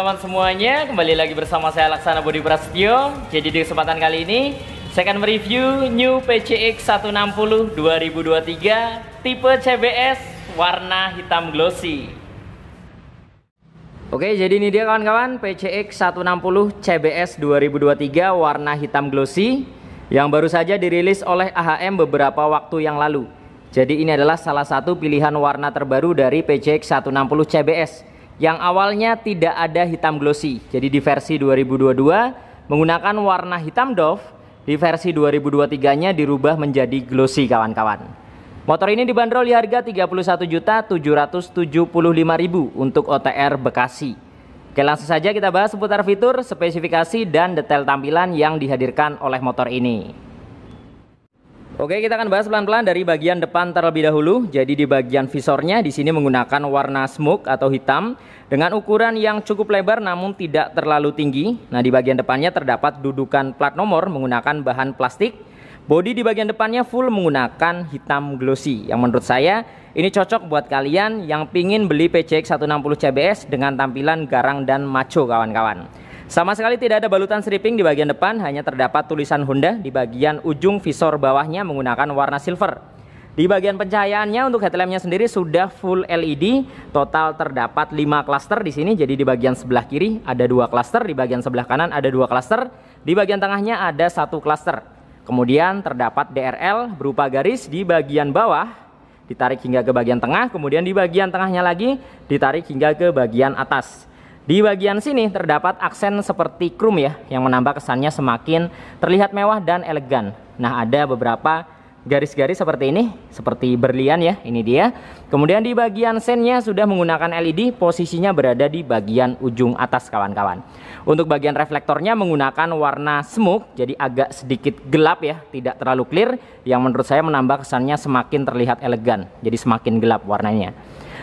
teman-teman semuanya, kembali lagi bersama saya Laksana Budi Prasetyo. Jadi di kesempatan kali ini saya akan mereview New PCX 160 2023 tipe CBS warna hitam glossy. Oke, jadi ini dia kawan-kawan PCX 160 CBS 2023 warna hitam glossy yang baru saja dirilis oleh AHM beberapa waktu yang lalu. Jadi ini adalah salah satu pilihan warna terbaru dari PCX 160 CBS yang awalnya tidak ada hitam glossy. Jadi di versi 2022 menggunakan warna hitam doff, di versi 2023-nya dirubah menjadi glossy kawan-kawan. Motor ini dibanderol di harga Rp31.775.000 untuk OTR Bekasi. Oke, langsung saja kita bahas seputar fitur, spesifikasi dan detail tampilan yang dihadirkan oleh motor ini. Oke, kita akan bahas pelan-pelan dari bagian depan terlebih dahulu. Jadi di bagian visornya di sini menggunakan warna smoke atau hitam dengan ukuran yang cukup lebar namun tidak terlalu tinggi. Nah, di bagian depannya terdapat dudukan plat nomor menggunakan bahan plastik. Bodi di bagian depannya full menggunakan hitam glossy. Yang menurut saya ini cocok buat kalian yang pingin beli PCX 160 CBS dengan tampilan garang dan maco kawan-kawan. Sama sekali tidak ada balutan stripping di bagian depan, hanya terdapat tulisan Honda di bagian ujung visor bawahnya menggunakan warna silver. Di bagian pencahayaannya untuk headlampnya sendiri sudah full LED, total terdapat 5 klaster di sini. Jadi di bagian sebelah kiri ada 2 klaster, di bagian sebelah kanan ada 2 klaster, di bagian tengahnya ada 1 klaster. Kemudian terdapat DRL berupa garis di bagian bawah, ditarik hingga ke bagian tengah, kemudian di bagian tengahnya lagi ditarik hingga ke bagian atas. Di bagian sini terdapat aksen seperti chrome ya, yang menambah kesannya semakin terlihat mewah dan elegan. Nah, ada beberapa garis-garis seperti ini, seperti berlian ya, ini dia. Kemudian di bagian sennya sudah menggunakan LED, posisinya berada di bagian ujung atas kawan-kawan. Untuk bagian reflektornya menggunakan warna smoke, jadi agak sedikit gelap ya, tidak terlalu clear, yang menurut saya menambah kesannya semakin terlihat elegan, jadi semakin gelap warnanya.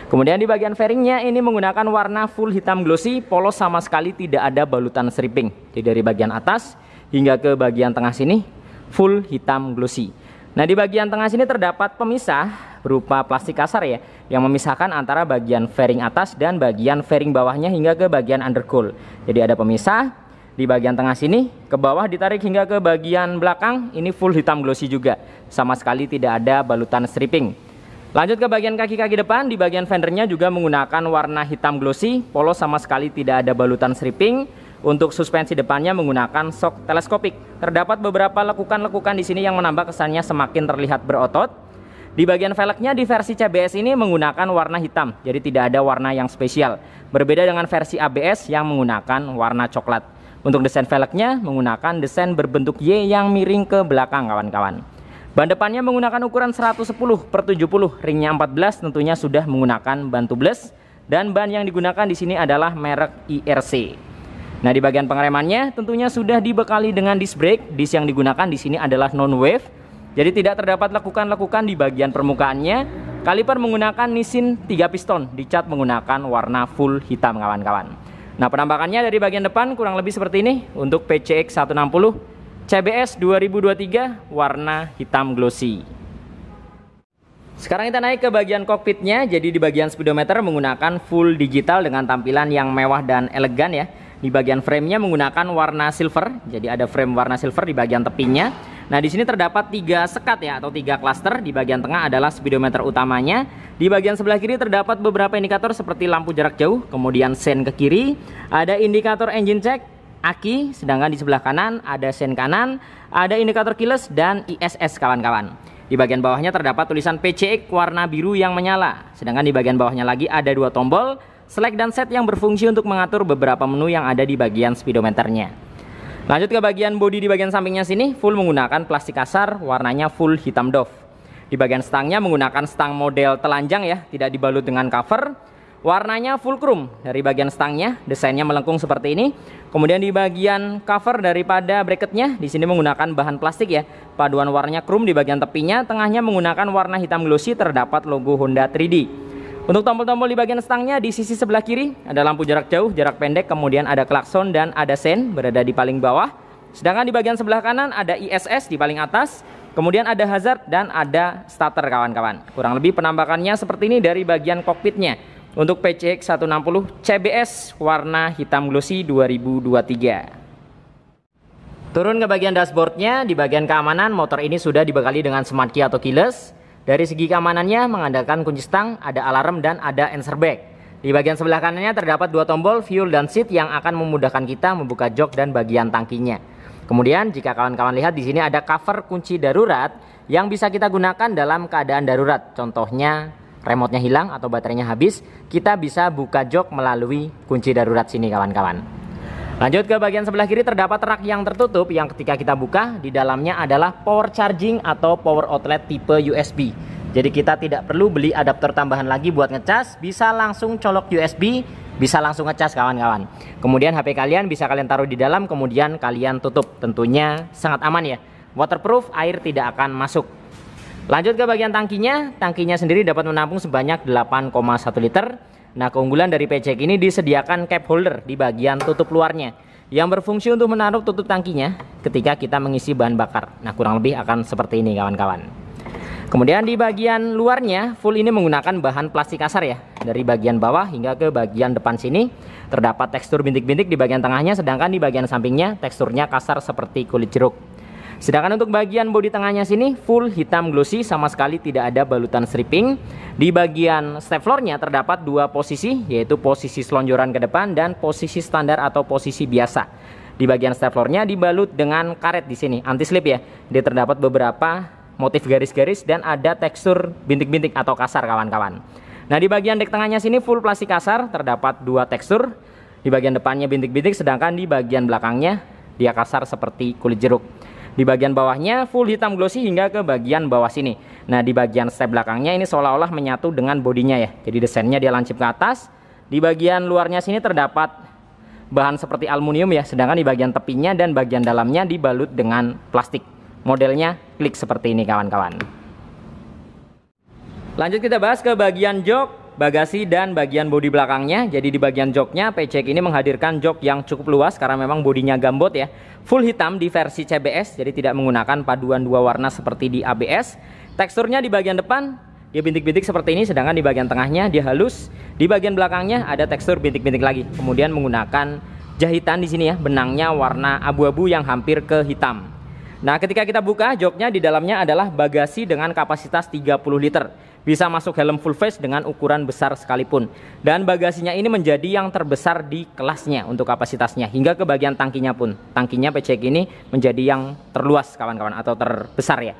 Kemudian di bagian fairingnya ini menggunakan warna full hitam glossy, polos sama sekali tidak ada balutan stripping. Jadi dari bagian atas hingga ke bagian tengah sini full hitam glossy. Nah, di bagian tengah sini terdapat pemisah berupa plastik kasar ya, yang memisahkan antara bagian fairing atas dan bagian fairing bawahnya hingga ke bagian undercowl. Jadi ada pemisah di bagian tengah sini, ke bawah ditarik hingga ke bagian belakang ini full hitam glossy juga, sama sekali tidak ada balutan stripping. Lanjut ke bagian kaki-kaki depan, di bagian fendernya juga menggunakan warna hitam glossy, polos sama sekali tidak ada balutan stripping. Untuk suspensi depannya menggunakan shock teleskopik. Terdapat beberapa lekukan-lekukan di sini yang menambah kesannya semakin terlihat berotot. Di bagian velgnya di versi CBS ini menggunakan warna hitam, jadi tidak ada warna yang spesial. Berbeda dengan versi ABS yang menggunakan warna coklat. Untuk desain velgnya menggunakan desain berbentuk Y yang miring ke belakang kawan-kawan. Ban depannya menggunakan ukuran 110/70, ringnya 14, tentunya sudah menggunakan ban tubeless, dan ban yang digunakan di sini adalah merek IRC. Nah, di bagian pengeremannya tentunya sudah dibekali dengan disc brake. Disc yang digunakan di sini adalah non-wave, jadi tidak terdapat lekukan-lekukan di bagian permukaannya. Kaliper menggunakan Nissin 3 piston, dicat menggunakan warna full hitam kawan-kawan. Nah, penampakannya dari bagian depan kurang lebih seperti ini untuk PCX 160 CBS 2023 warna hitam glossy. Sekarang kita naik ke bagian kokpitnya. Jadi di bagian speedometer menggunakan full digital dengan tampilan yang mewah dan elegan ya. Di bagian framenya menggunakan warna silver. Jadi ada frame warna silver di bagian tepinya. Nah, di sini terdapat 3 sekat ya, atau 3 klaster. Di bagian tengah adalah speedometer utamanya. Di bagian sebelah kiri terdapat beberapa indikator seperti lampu jarak jauh, kemudian sen ke kiri, ada indikator engine check, aki, sedangkan di sebelah kanan ada sen kanan, ada indikator keyless dan ISS kawan-kawan. Di bagian bawahnya terdapat tulisan PCX warna biru yang menyala, sedangkan di bagian bawahnya lagi ada 2 tombol select dan set yang berfungsi untuk mengatur beberapa menu yang ada di bagian speedometernya. Lanjut ke bagian bodi. Di bagian sampingnya sini full menggunakan plastik kasar, warnanya full hitam doff. Di bagian stangnya menggunakan stang model telanjang ya, tidak dibalut dengan cover. Warnanya full chrome. Dari bagian stangnya desainnya melengkung seperti ini. Kemudian di bagian cover daripada bracketnya di sini menggunakan bahan plastik ya. Paduan warnanya chrome di bagian tepinya, tengahnya menggunakan warna hitam glossy, terdapat logo Honda 3D. Untuk tombol-tombol di bagian stangnya di sisi sebelah kiri ada lampu jarak jauh, jarak pendek, kemudian ada klakson dan ada sen berada di paling bawah. Sedangkan di bagian sebelah kanan ada ISS di paling atas. Kemudian ada hazard dan ada starter kawan-kawan. Kurang lebih penampakannya seperti ini dari bagian kokpitnya. untuk PCX 160 CBS warna hitam glossy 2023. Turun ke bagian dashboardnya, di bagian keamanan motor ini sudah dibekali dengan smart key atau keyless. Dari segi keamanannya mengandalkan kunci stang, ada alarm dan ada answer back. Di bagian sebelah kanannya terdapat dua tombol fuel dan seat yang akan memudahkan kita membuka jok dan bagian tangkinya. Kemudian jika kawan-kawan lihat di sini ada cover kunci darurat yang bisa kita gunakan dalam keadaan darurat. Contohnya remote-nya hilang atau baterainya habis, kita bisa buka jok melalui kunci darurat sini kawan-kawan. Lanjut ke bagian sebelah kiri terdapat rak yang tertutup yang ketika kita buka di dalamnya adalah power charging atau power outlet tipe USB. Jadi kita tidak perlu beli adaptor tambahan lagi buat ngecas, bisa langsung colok USB, bisa langsung ngecas kawan-kawan. Kemudian HP kalian bisa kalian taruh di dalam, kemudian kalian tutup. Tentunya sangat aman ya. Waterproof, air tidak akan masuk. Lanjut ke bagian tangkinya. Tangkinya sendiri dapat menampung sebanyak 8,1 liter. Nah, keunggulan dari PCX ini disediakan cap holder di bagian tutup luarnya yang berfungsi untuk menaruh tutup tangkinya ketika kita mengisi bahan bakar. Nah, kurang lebih akan seperti ini kawan-kawan. Kemudian di bagian luarnya full ini menggunakan bahan plastik kasar ya. Dari bagian bawah hingga ke bagian depan sini terdapat tekstur bintik-bintik di bagian tengahnya, sedangkan di bagian sampingnya teksturnya kasar seperti kulit jeruk. Sedangkan untuk bagian bodi tengahnya sini full hitam glossy, sama sekali tidak ada balutan stripping. Di bagian step floornya terdapat dua posisi, yaitu posisi selonjoran ke depan dan posisi standar atau posisi biasa. Di bagian step floornya dibalut dengan karet di sini, anti slip ya. Dia terdapat beberapa motif garis-garis dan ada tekstur bintik-bintik atau kasar kawan-kawan. Nah, di bagian dek tengahnya sini full plastik kasar, terdapat dua tekstur. Di bagian depannya bintik-bintik, sedangkan di bagian belakangnya dia kasar seperti kulit jeruk. Di bagian bawahnya full hitam glossy hingga ke bagian bawah sini. Nah, di bagian step belakangnya ini seolah-olah menyatu dengan bodinya ya. Jadi desainnya dia lancip ke atas. Di bagian luarnya sini terdapat bahan seperti aluminium ya. Sedangkan di bagian tepinya dan bagian dalamnya dibalut dengan plastik. Modelnya klik seperti ini kawan-kawan. Lanjut kita bahas ke bagian jok, bagasi dan bagian bodi belakangnya. Jadi di bagian joknya PCX ini menghadirkan jok yang cukup luas karena memang bodinya gambot ya. Full hitam di versi CBS, jadi tidak menggunakan paduan dua warna seperti di ABS. Teksturnya di bagian depan dia bintik-bintik seperti ini, sedangkan di bagian tengahnya dia halus. Di bagian belakangnya ada tekstur bintik-bintik lagi. Kemudian menggunakan jahitan di sini ya, benangnya warna abu-abu yang hampir ke hitam. Nah, ketika kita buka joknya, di dalamnya adalah bagasi dengan kapasitas 30 liter. Bisa masuk helm full face dengan ukuran besar sekalipun. Dan bagasinya ini menjadi yang terbesar di kelasnya untuk kapasitasnya. Hingga ke bagian tangkinya pun. Tangkinya PCX ini menjadi yang terluas kawan-kawan atau terbesar ya.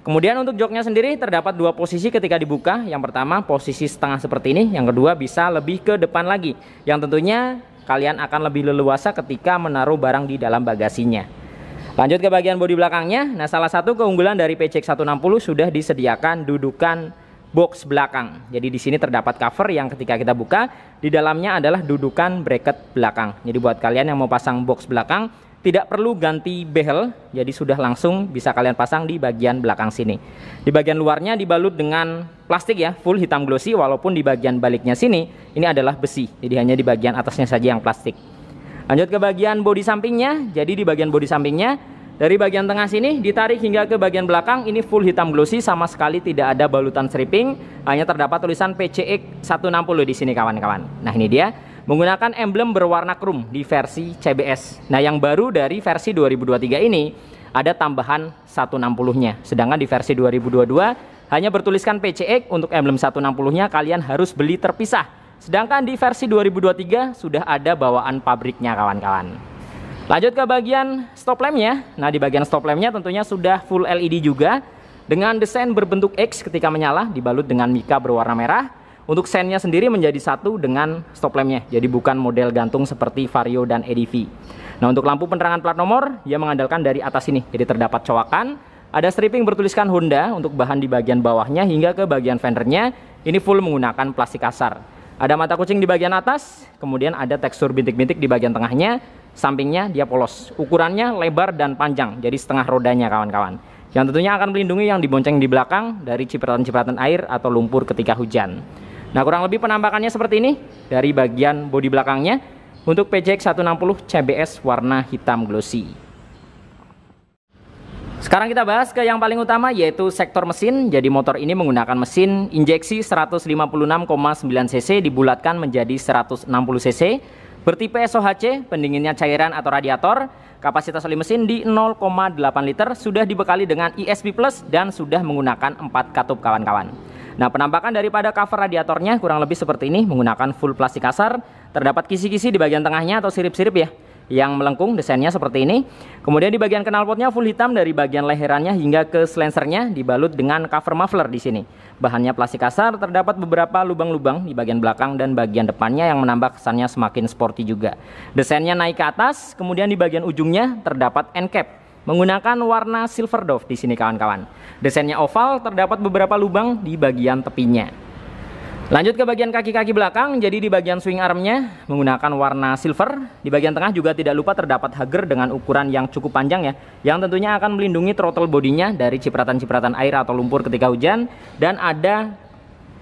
Kemudian untuk joknya sendiri terdapat dua posisi ketika dibuka. Yang pertama posisi setengah seperti ini. Yang kedua bisa lebih ke depan lagi. Yang tentunya kalian akan lebih leluasa ketika menaruh barang di dalam bagasinya. Lanjut ke bagian bodi belakangnya. Nah, salah satu keunggulan dari PCX 160 sudah disediakan dudukan box belakang. Jadi di sini terdapat cover yang ketika kita buka di dalamnya adalah dudukan bracket belakang. Jadi buat kalian yang mau pasang box belakang tidak perlu ganti behel, jadi sudah langsung bisa kalian pasang di bagian belakang sini. Di bagian luarnya dibalut dengan plastik ya, full hitam glossy, walaupun di bagian baliknya sini ini adalah besi. Jadi hanya di bagian atasnya saja yang plastik. Lanjut ke bagian bodi sampingnya. Jadi di bagian bodi sampingnya dari bagian tengah sini ditarik hingga ke bagian belakang ini full hitam glossy, sama sekali tidak ada balutan stripping, hanya terdapat tulisan PCX 160 di sini kawan-kawan. Nah, ini dia menggunakan emblem berwarna krum di versi CBS. Nah, yang baru dari versi 2023 ini ada tambahan 160-nya. Sedangkan di versi 2022 hanya bertuliskan PCX, untuk emblem 160-nya kalian harus beli terpisah. Sedangkan di versi 2023 sudah ada bawaan pabriknya kawan-kawan. Lanjut ke bagian stop lampnya. Nah, di bagian stop lampnya tentunya sudah full LED juga dengan desain berbentuk X ketika menyala, dibalut dengan mika berwarna merah. Untuk sennya sendiri menjadi satu dengan stop lampnya, jadi bukan model gantung seperti Vario dan EDV. Nah, untuk lampu penerangan plat nomor dia mengandalkan dari atas ini, jadi terdapat cowakan. Ada stripping bertuliskan Honda untuk bahan di bagian bawahnya hingga ke bagian fendernya ini full menggunakan plastik kasar. Ada mata kucing di bagian atas, kemudian ada tekstur bintik-bintik di bagian tengahnya. Sampingnya dia polos, ukurannya lebar dan panjang, jadi setengah rodanya kawan-kawan. Yang tentunya akan melindungi yang dibonceng di belakang dari cipratan-cipratan air atau lumpur ketika hujan. Nah, kurang lebih penampakannya seperti ini dari bagian bodi belakangnya untuk PCX 160 CBS warna hitam glossy. Sekarang kita bahas ke yang paling utama, yaitu sektor mesin. Jadi motor ini menggunakan mesin injeksi 156,9 cc dibulatkan menjadi 160 cc, bertipe SOHC, pendinginnya cairan atau radiator. Kapasitas oli mesin di 0,8 liter, sudah dibekali dengan ESP Plus dan sudah menggunakan 4 katup kawan-kawan. Nah, penampakan daripada cover radiatornya kurang lebih seperti ini, menggunakan full plastik kasar. Terdapat kisi-kisi di bagian tengahnya atau sirip-sirip ya, yang melengkung, desainnya seperti ini. Kemudian di bagian knalpotnya full hitam dari bagian leherannya hingga ke silencernya, dibalut dengan cover muffler di sini. Bahannya plastik kasar, terdapat beberapa lubang-lubang di bagian belakang dan bagian depannya yang menambah kesannya semakin sporty juga. Desainnya naik ke atas, kemudian di bagian ujungnya terdapat end cap menggunakan warna silver dove di sini kawan-kawan. Desainnya oval, terdapat beberapa lubang di bagian tepinya. Lanjut ke bagian kaki-kaki belakang, jadi di bagian swing armnya menggunakan warna silver. Di bagian tengah juga tidak lupa terdapat hager dengan ukuran yang cukup panjang ya, yang tentunya akan melindungi throttle bodinya dari cipratan-cipratan air atau lumpur ketika hujan. Dan ada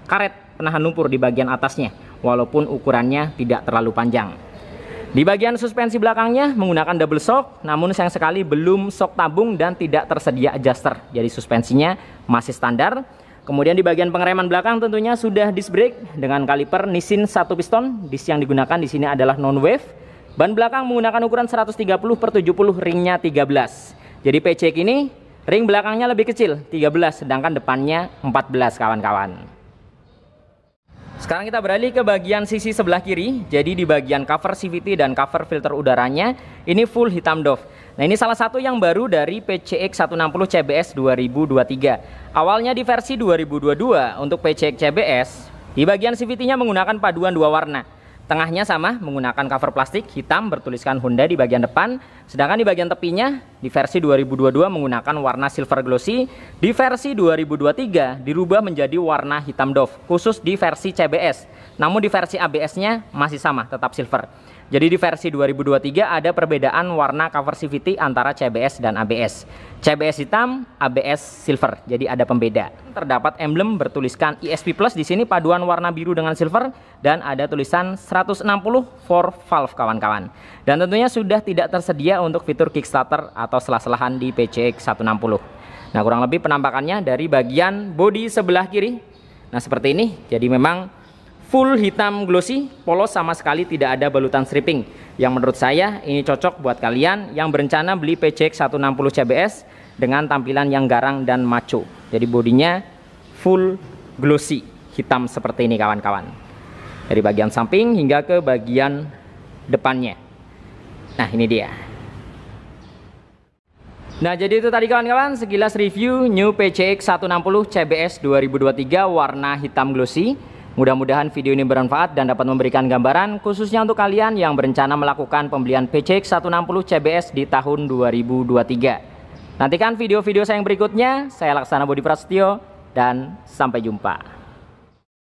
karet penahan lumpur di bagian atasnya, walaupun ukurannya tidak terlalu panjang. Di bagian suspensi belakangnya menggunakan double shock, namun sayang sekali belum shock tabung dan tidak tersedia adjuster. Jadi suspensinya masih standar. Kemudian di bagian pengereman belakang tentunya sudah disc brake dengan kaliper Nissin 1 piston. Disc yang digunakan di sini adalah non-wave. Ban belakang menggunakan ukuran 130/70, ringnya 13. Jadi PCX ini ring belakangnya lebih kecil, 13, sedangkan depannya 14 kawan-kawan. Sekarang kita beralih ke bagian sisi sebelah kiri. Jadi di bagian cover CVT dan cover filter udaranya ini full hitam dove. Nah, ini salah satu yang baru dari PCX 160 CBS 2023. Awalnya di versi 2022 untuk PCX CBS, di bagian CVT-nya menggunakan paduan dua warna. Tengahnya sama, menggunakan cover plastik hitam bertuliskan Honda di bagian depan. Sedangkan di bagian tepinya di versi 2022 menggunakan warna silver glossy. Di versi 2023 dirubah menjadi warna hitam dove, khusus di versi CBS. Namun di versi ABS-nya masih sama, tetap silver. Jadi di versi 2023 ada perbedaan warna cover CVT antara CBS dan ABS. CBS hitam, ABS silver. Jadi ada pembeda. Terdapat emblem bertuliskan ESP Plus di sini, paduan warna biru dengan silver, dan ada tulisan 160 for valve kawan-kawan. Dan tentunya sudah tidak tersedia untuk fitur kickstarter atau selah-selahan di PCX 160. Nah, kurang lebih penampakannya dari bagian bodi sebelah kiri. Nah, seperti ini. Jadi memang full hitam glossy, polos, sama sekali tidak ada balutan stripping. Yang menurut saya ini cocok buat kalian yang berencana beli PCX 160 CBS dengan tampilan yang garang dan maco. Jadi bodinya full glossy, hitam seperti ini kawan-kawan. Dari bagian samping hingga ke bagian depannya. Nah, ini dia. Nah, jadi itu tadi kawan-kawan sekilas review new PCX 160 CBS 2023 warna hitam glossy. Mudah-mudahan video ini bermanfaat dan dapat memberikan gambaran khususnya untuk kalian yang berencana melakukan pembelian PCX 160 CBS di tahun 2023. Nantikan video-video saya yang berikutnya. Saya Laksana Budi Prasetyo dan sampai jumpa.